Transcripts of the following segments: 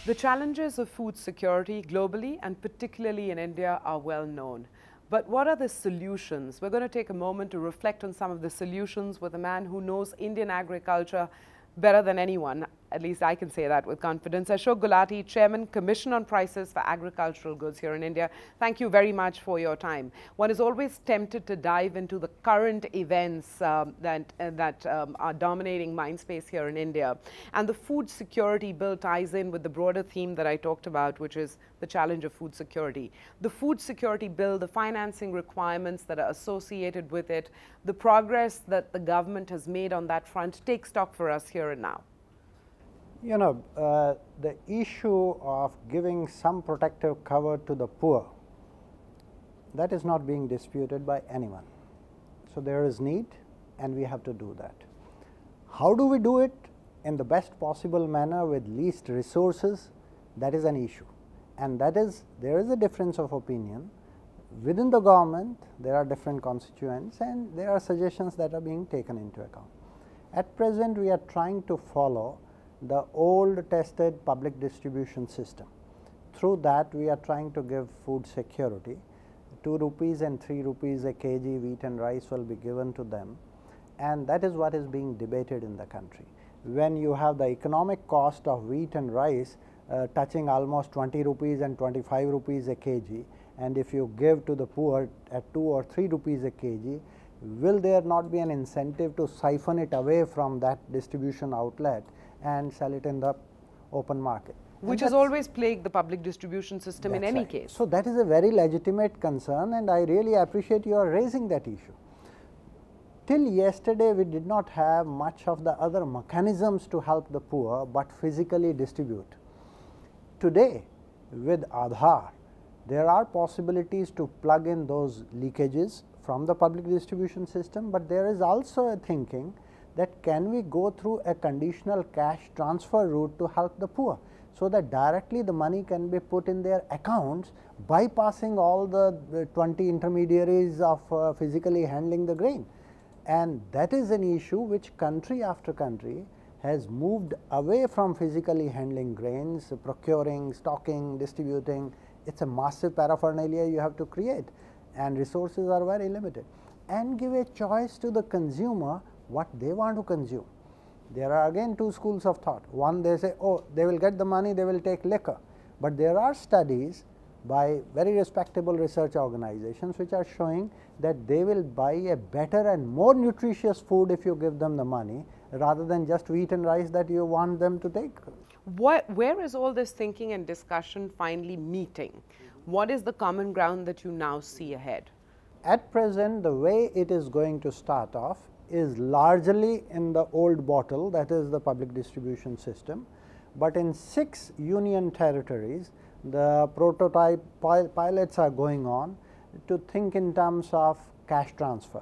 The challenges of food security globally and particularly in India are well known. But what are the solutions? We're going to take a moment to reflect on some of the solutions with a man who knows Indian agriculture better than anyone. At least I can say that with confidence. Ashok Gulati, Chairman, Commission on Prices for Agricultural Goods here in India. Thank you very much for your time. One is always tempted to dive into the current events that are dominating mindspace here in India. And the food security bill ties in with the broader theme that I talked about, which is the challenge of food security. The food security bill, the financing requirements that are associated with it, the progress that the government has made on that front. Take stock for us here and now. You know, the issue of giving some protective cover to the poor, that is not being disputed by anyone. So there is need and we have to do that. How do we do it in the best possible manner with least resources? That is an issue, and that is, there is a difference of opinion. Within the government, there are different constituents and there are suggestions that are being taken into account. At present, we are trying to follow the old tested public distribution system. Through that, we are trying to give food security. 2 rupees and 3 rupees a kg wheat and rice will be given to them, and that is what is being debated in the country. When you have the economic cost of wheat and rice touching almost 20 rupees and 25 rupees a kg, and if you give to the poor at 2 or 3 rupees a kg, will there not be an incentive to siphon it away from that distribution outlet and sell it in the open market? Which has always plagued the public distribution system in any case. So that is a very legitimate concern, and I really appreciate you are raising that issue. Till yesterday, we did not have much of the other mechanisms to help the poor, but physically distribute. Today, with Aadhaar, there are possibilities to plug in those leakages from the public distribution system, but there is also a thinking that can we go through a conditional cash transfer route to help the poor, so that directly the money can be put in their accounts, bypassing all the 20 intermediaries of physically handling the grain. And that is an issue which country after country has moved away from physically handling grains, procuring, stocking, distributing. It is a massive paraphernalia you have to create, and resources are very limited, and give a choice to the consumer what they want to consume. There are again two schools of thought. One, they say, oh, they will get the money, they will take liquor. But there are studies by very respectable research organizations which are showing that they will buy a better and more nutritious food if you give them the money, rather than just wheat and rice that you want them to take. Where is all this thinking and discussion finally meeting? What is the common ground that you now see ahead? At present, the way it is going to start off is largely in the old bottle, that is the public distribution system, but in 6 union territories, the prototype pilots are going on to think in terms of cash transfer.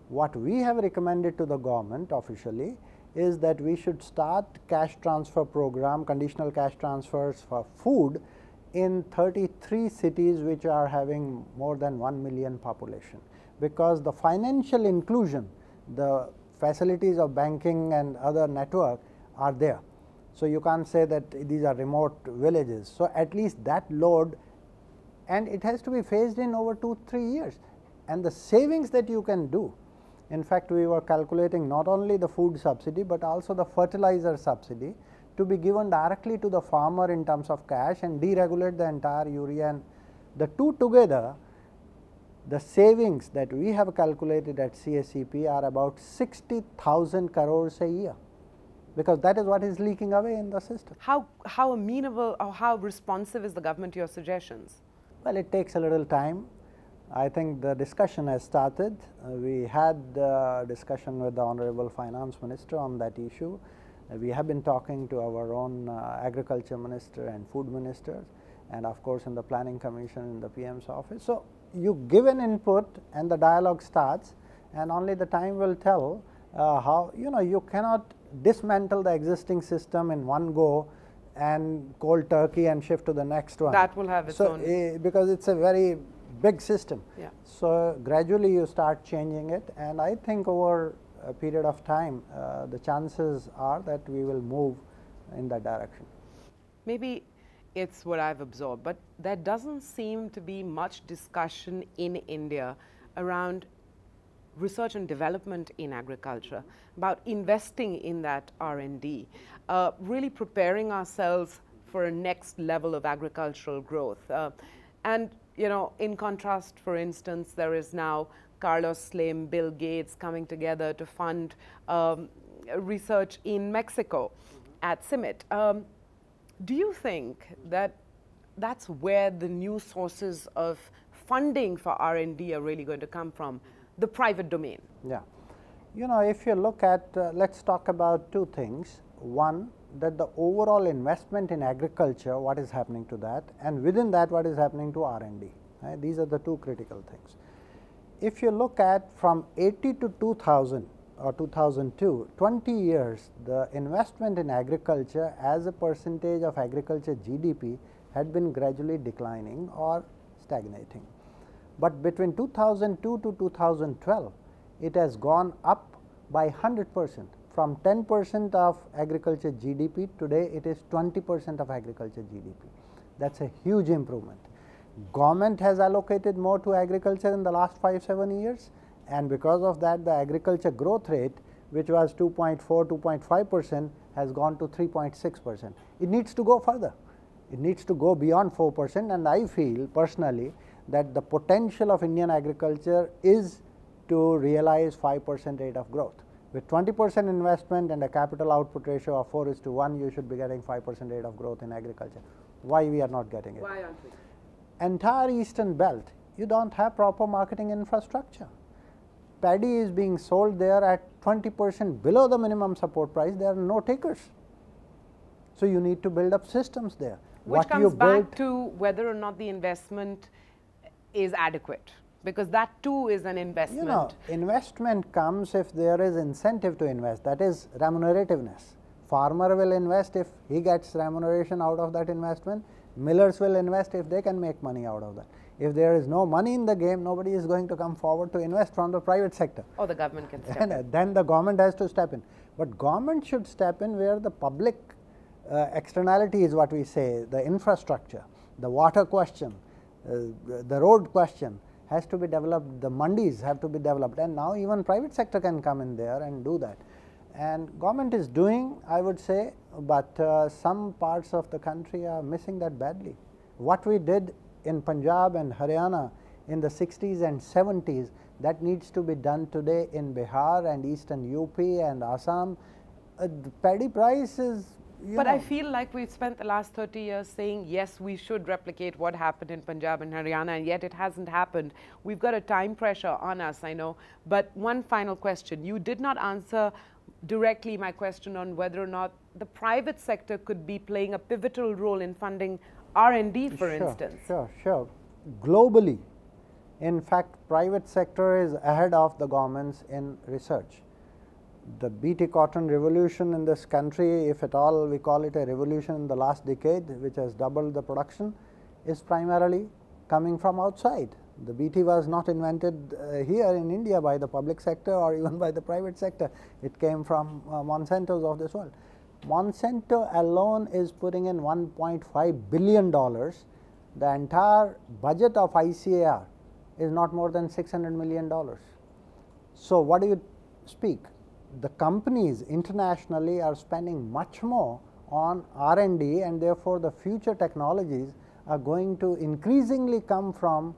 What we have recommended to the government officially is that we should start cash transfer program, conditional cash transfers for food in 33 cities which are having more than 1 million population, because the financial inclusion, the facilities of banking and other network are there. So you can't say that these are remote villages. So at least that load, and it has to be phased in over 2-3 years, and the savings that you can do. In fact, we were calculating not only the food subsidy, but also the fertilizer subsidy to be given directly to the farmer in terms of cash and deregulate the entire urea, and the two together, the savings that we have calculated at CSEP are about 60,000 crores a year, because that is what is leaking away in the system. How amenable or how responsive is the government to your suggestions? Well, it takes a little time. I think the discussion has started. We had discussion with the Honorable Finance Minister on that issue. We have been talking to our own Agriculture Minister and Food Ministers, and of course in the Planning Commission in the PM's office. So you give an input and the dialogue starts, and only the time will tell how, you cannot dismantle the existing system in one go and cold turkey and shift to the next one. That will have its own. Because it's a very big system. Yeah. So gradually you start changing it, and I think over a period of time, the chances are that we will move in that direction. Maybe it's what I've absorbed. But there doesn't seem to be much discussion in India around research and development in agriculture, about investing in that R&D, really preparing ourselves for a next level of agricultural growth. And, you know, in contrast, for instance, there is now Carlos Slim, Bill Gates coming together to fund research in Mexico at CIMMYT. Do you think that that's where the new sources of funding for R&D are really going to come from, the private domain? Yeah. You know, if you look at, let's talk about two things. One, that the overall investment in agriculture, what is happening to that, and within that, what is happening to R&D. Right? These are the two critical things. If you look at from 80 to 2000 or 2002, 20 years, the investment in agriculture as a percentage of agriculture GDP had been gradually declining or stagnating. But between 2002 to 2012, it has gone up by 100%. From 10% of agriculture GDP, today it is 20% of agriculture GDP. That's a huge improvement. Government has allocated more to agriculture in the last 5-7 years, and because of that, the agriculture growth rate, which was 2.4, 2.5%, has gone to 3.6%. It needs to go further. It needs to go beyond 4%, and I feel personally that the potential of Indian agriculture is to realize 5% rate of growth. With 20% investment and a capital output ratio of 4:1, you should be getting 5% rate of growth in agriculture. Why we are not getting it? Why aren't we? Entire eastern belt, you don't have proper marketing infrastructure. Paddy is being sold there at 20% below the minimum support price. There are no takers. So you need to build up systems there. Which comes back to whether or not the investment is adequate, because that too is an investment. You know, investment comes if there is incentive to invest, that is remunerativeness. Farmer will invest if he gets remuneration out of that investment. Millers will invest if they can make money out of that. If there is no money in the game, nobody is going to come forward to invest from the private sector. Or the government can step in. Then the government has to step in. But government should step in where the public externality is what we say, the infrastructure, the water question, the road question has to be developed, the mandis have to be developed, and now even private sector can come in there and do that. And government is doing, I would say, but some parts of the country are missing that badly. What we did in Punjab and Haryana in the 60s and 70s, that needs to be done today in Bihar and eastern UP and Assam. The paddy price is, but I feel like we've spent the last 30 years saying, yes, we should replicate what happened in Punjab and Haryana, and yet it hasn't happened. We've got a time pressure on us, I know. But one final question. You did not answer directly my question on whether or not the private sector could be playing a pivotal role in funding R&D, for instance. Sure. Globally, in fact, private sector is ahead of the governments in research. The BT cotton revolution in this country, if at all we call it a revolution in the last decade, which has doubled the production, is primarily coming from outside. The BT was not invented here in India by the public sector or even by the private sector. It came from Monsanto's of this world. Monsanto alone is putting in $1.5 billion. The entire budget of ICAR is not more than $600 million. So what do you speak? The companies internationally are spending much more on R&D, and therefore the future technologies are going to increasingly come from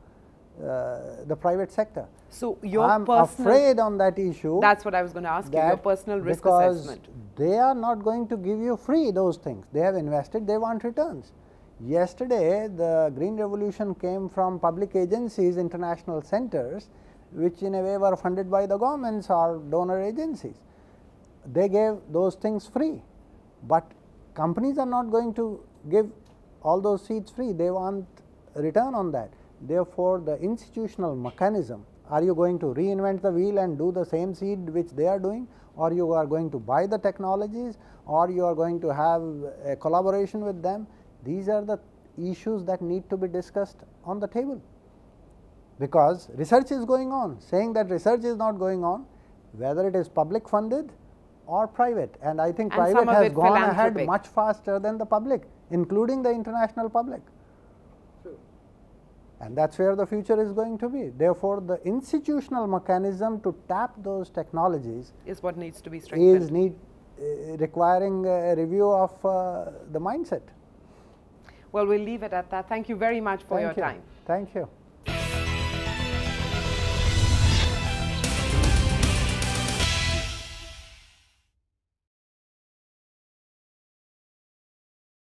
the private sector. So your I'm afraid on that issue. That's what I was going to ask you, your personal risk assessment. They are not going to give you free those things. They have invested, they want returns. Yesterday, the Green Revolution came from public agencies, international centers, which in a way were funded by the governments or donor agencies. They gave those things free, but companies are not going to give all those seeds free. They want a return on that. Therefore, the institutional mechanism, are you going to reinvent the wheel and do the same seed which they are doing, or you are going to buy the technologies, or you are going to have a collaboration with them? These are the issues that need to be discussed on the table, because research is going on. Saying that research is not going on, whether it is public funded or private, and I think private has gone ahead much faster than the public including the international public. And that is where the future is going to be. Therefore, the institutional mechanism to tap those technologies is what needs to be strengthened. Is requiring a review of the mindset. Well, we'll leave it at that. Thank you very much for your time. Thank you.